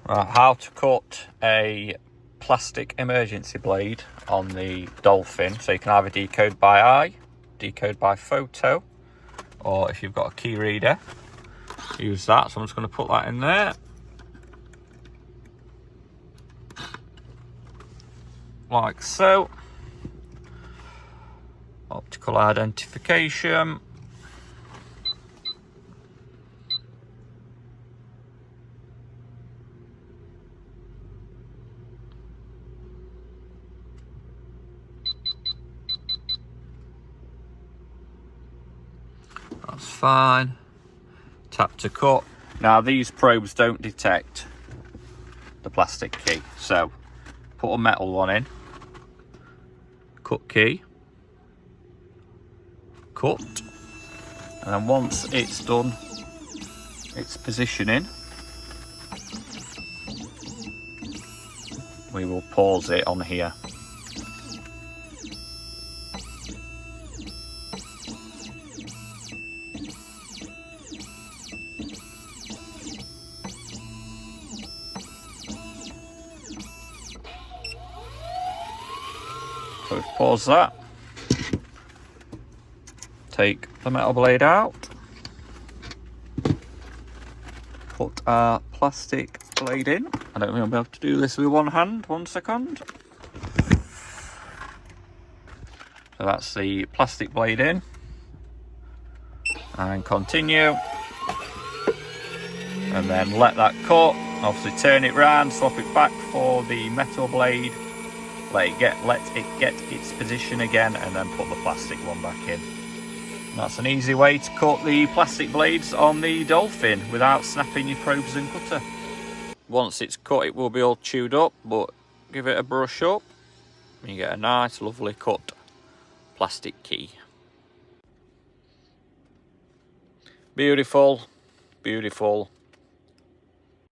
Right, how to cut a plastic emergency blade on the Dolphin. So you can either decode by eye, decode by photo, or if you've got a key reader, use that. So I'm just going to put that in there. Like so. Optical identification. That's fine. Tap to cut. Now these probes don't detect the plastic key, so put a metal one in, cut key, cut, and then once it's done its positioning, we will pause it on here. So we've paused that. Take the metal blade out. Put our plastic blade in. I don't think I'll be able to do this with one hand. 1 second. So that's the plastic blade in. And continue. And then let that cut. Obviously turn it round, swap it back for the metal blade. Let it get its position again, and then put the plastic one back in. And that's an easy way to cut the plastic blades on the Dolphin without snapping your probes and cutter. Once it's cut, it will be all chewed up, but give it a brush up and you get a nice lovely cut plastic key. Beautiful, beautiful.